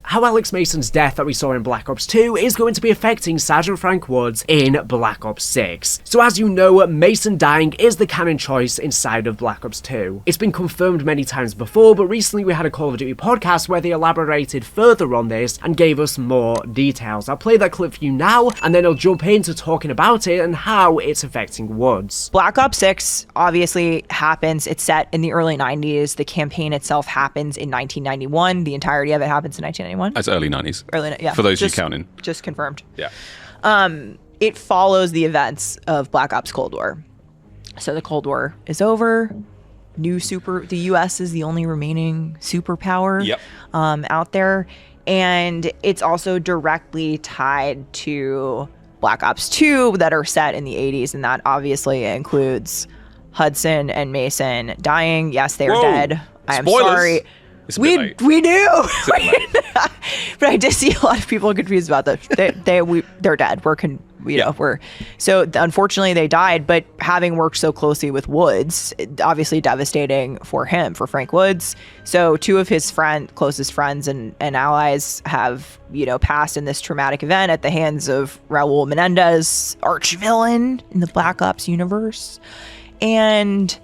how Alex Mason's death that we saw in Black Ops 2 is going to be affecting Sgt Frank Woods in Black Ops 6. So as you know, Mason dying is the canon choice inside of Black Ops 2. It's been confirmed many times before, but recently we had a Call of Duty podcast where they elaborated further on this and gave us more details. I'll play that clip for you now, and then I'll jump into talking about it and how it's affecting Woods. Black Ops 6 obviously happens. It's set in the early 90s. The campaign itself happens in 1991. The entirety of it happens in 1991. That's early 90s. Yeah. For those who counting. Just confirmed. Yeah. It follows the events of Black Ops Cold War. So the Cold War is over. The U.S. is the only remaining superpower out there. And it's also directly tied to Black Ops 2 that are set in the 80s. And that obviously includes Hudson and Mason dying. Yes, they are dead. I am sorry. We do. But I did see a lot of people confused about that. They're dead. So unfortunately they died, but having worked so closely with Woods, obviously devastating for him, for Frank Woods. So two of his closest friends and allies have, passed in this traumatic event at the hands of Raul Menendez, arch villain in the Black Ops universe. And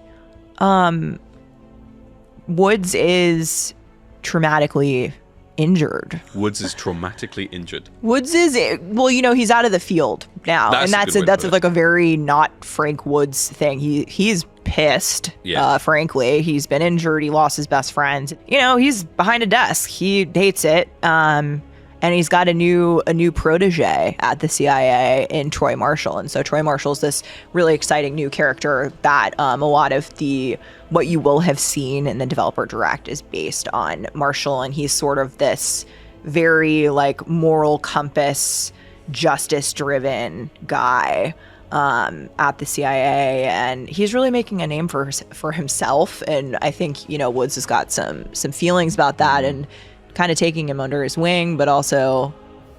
Woods is traumatically injured. Woods is traumatically injured. Woods is, he's out of the field now. That's like a very not Frank Woods thing. He's pissed, frankly. He's been injured. He lost his best friend. He's behind a desk. He hates it. And he's got a new protege at the CIA in Troy Marshall. And so Troy Marshall's this really exciting new character that a lot of what you will have seen in the developer direct is based on Marshall. And he's sort of this very moral compass, justice-driven guy at the CIA. And he's really making a name for himself. And I think, Woods has got some feelings about that and kind of taking him under his wing, but also,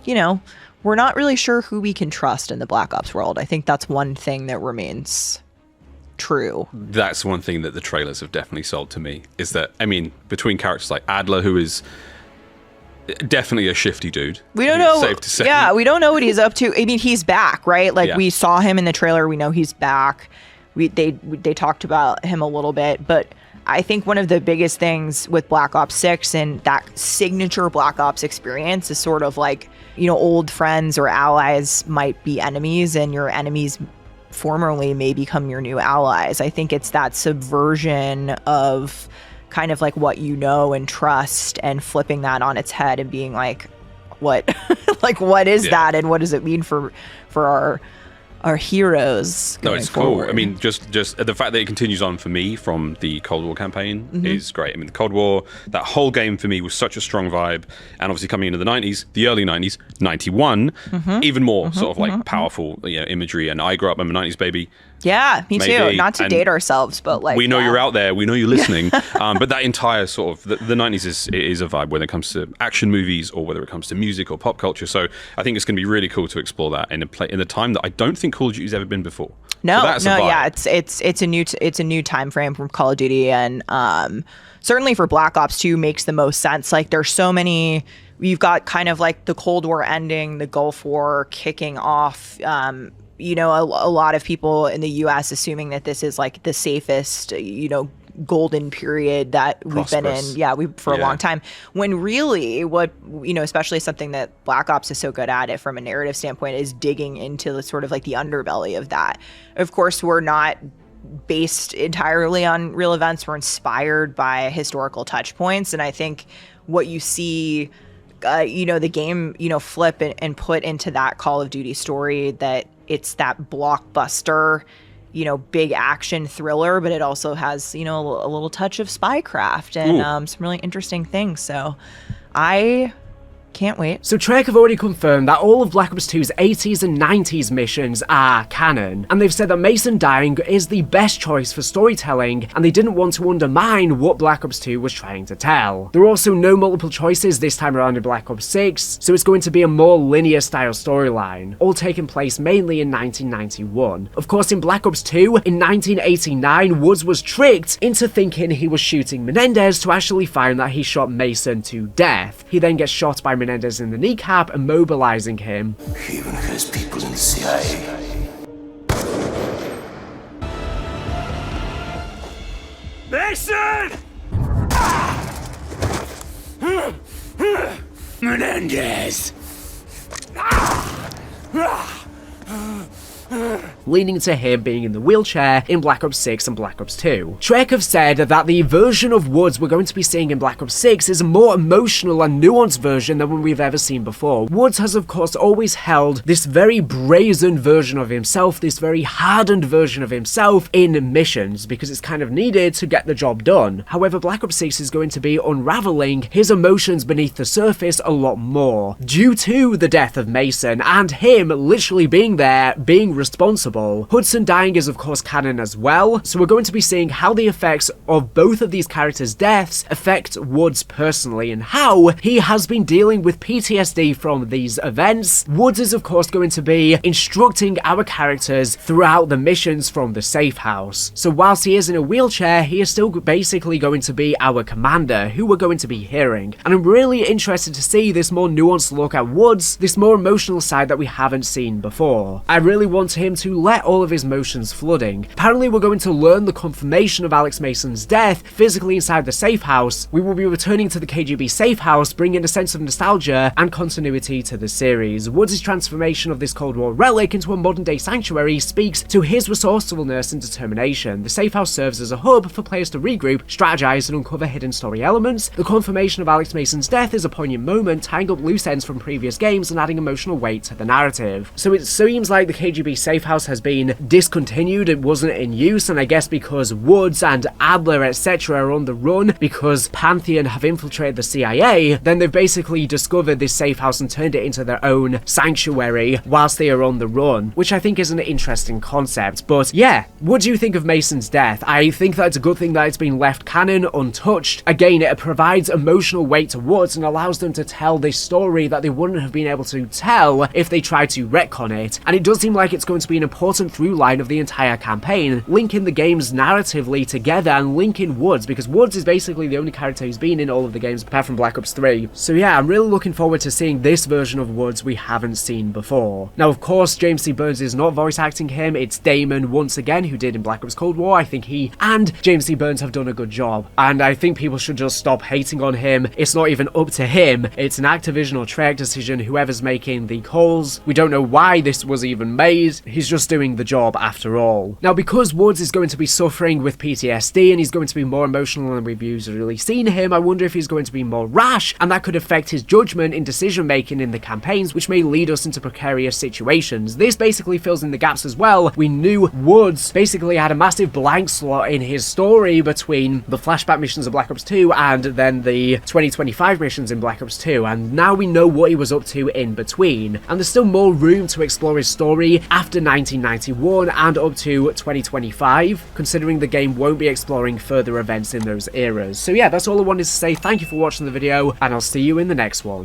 we're not really sure who we can trust in the Black Ops world. I think that's one thing that remains true. That's one thing that the trailers have definitely sold to me, is that, between characters like Adler, who is definitely a shifty dude. We don't know. Safe to say. Yeah, we don't know what he's up to. He's back, right? We saw him in the trailer. We know he's back. They talked about him a little bit, but I think one of the biggest things with Black Ops 6 and that signature Black Ops experience is sort of old friends or allies might be enemies, and your enemies formerly may become your new allies. I think it's that subversion of kind of what you know and trust, and flipping that on its head and being what what is that, and what does it mean for our heroes going forward. Cool. Just the fact that it continues on for me from the Cold War campaign is great. The Cold War, that whole game for me was such a strong vibe, and obviously coming into the 90s, the early 90s, 91, even more sort of powerful imagery. And I grew up, I'm a 90s baby. Yeah, me too. Not to date ourselves, but we know you're out there. We know you're listening. But that entire sort of the 90s is a vibe when it comes to action movies, or whether it comes to music or pop culture. So I think it's going to be really cool to explore that in a time that I don't think Call of Duty's ever been before. It's a new time frame from Call of Duty, and certainly for Black Ops 2 makes the most sense. There's so many. You've got kind of the Cold War ending, the Gulf War kicking off. A lot of people in the U.S. assuming that this is the safest, golden period that we've been in, for a long time. When really, what especially something that Black Ops is so good at it from a narrative standpoint is digging into the sort of the underbelly of that. Of course, we're not based entirely on real events. We're inspired by historical touch points, and I think what you see. The game, flip and put into that Call of Duty story, that it's that blockbuster, big action thriller, but it also has, a little touch of spycraft and some really interesting things. So I Can't wait. So Treyarch have already confirmed that all of Black Ops 2's 80s and 90s missions are canon, and they've said that Mason dying is the best choice for storytelling, and they didn't want to undermine what Black Ops 2 was trying to tell. There are also no multiple choices this time around in Black Ops 6, so it's going to be a more linear style storyline, all taking place mainly in 1991. Of course, in Black Ops 2, in 1989, Woods was tricked into thinking he was shooting Menendez to actually find that he shot Mason to death. He then gets shot by Menendez in the kneecap, immobilizing him. He even has people in the CIA. Mason! Menendez! Leading to him being in the wheelchair in Black Ops 6 and Black Ops 2. Treyarch have said that the version of Woods we're going to be seeing in Black Ops 6 is a more emotional and nuanced version than one we've ever seen before. Woods has of course always held this very brazen version of himself, this very hardened version of himself in missions, because it's kind of needed to get the job done. However, Black Ops 6 is going to be unraveling his emotions beneath the surface a lot more, due to the death of Mason and him literally being there, being responsible. Hudson dying is of course canon as well, so we're going to be seeing how the effects of both of these characters' deaths affect Woods personally and how he has been dealing with PTSD from these events. Woods is of course going to be instructing our characters throughout the missions from the safe house. So whilst he is in a wheelchair, he is still basically going to be our commander, who we're going to be hearing. And I'm really interested to see this more nuanced look at Woods, this more emotional side that we haven't seen before. I really want him to let all of his emotions flooding. Apparently we're going to learn the confirmation of Alex Mason's death physically inside the safe house. We will be returning to the KGB safe house, bringing a sense of nostalgia and continuity to the series. Woods' transformation of this Cold War relic into a modern day sanctuary speaks to his resourcefulness and determination. The safe house serves as a hub for players to regroup, strategize and uncover hidden story elements. The confirmation of Alex Mason's death is a poignant moment, tying up loose ends from previous games and adding emotional weight to the narrative. So it seems like the KGB safe house has been discontinued, it wasn't in use, and I guess because Woods and Adler etc. are on the run because Pantheon have infiltrated the CIA, then they've basically discovered this safe house and turned it into their own sanctuary whilst they are on the run, which I think is an interesting concept. But yeah, what do you think of Mason's death? I think that it's a good thing that it's been left canon, untouched. Again, it provides emotional weight to Woods and allows them to tell this story that they wouldn't have been able to tell if they tried to retcon it, and it does seem like it's going to be an important through line of the entire campaign, linking the games narratively together and linking Woods, because Woods is basically the only character who's been in all of the games apart from Black Ops 3. So yeah, I'm really looking forward to seeing this version of Woods we haven't seen before. Now of course, James C. Burns is not voice acting him, it's Damon once again, who did in Black Ops Cold War. I think he and James C. Burns have done a good job, and I think people should just stop hating on him. It's not even up to him, it's an Activision or Treyarch decision, whoever's making the calls. We don't know why this was even made, he's just doing the job after all. Now because Woods is going to be suffering with PTSD and he's going to be more emotional than we've usually seen him, I wonder if he's going to be more rash, and that could affect his judgment in decision making in the campaigns, which may lead us into precarious situations. This basically fills in the gaps as well. We knew Woods basically had a massive blank slot in his story between the flashback missions of Black Ops 2 and then the 2025 missions in Black Ops 2, and now we know what he was up to in between, and there's still more room to explore his story after 1991 and up to 2025, considering the game won't be exploring further events in those eras. So yeah, that's all I wanted to say. Thank you for watching the video, and I'll see you in the next one.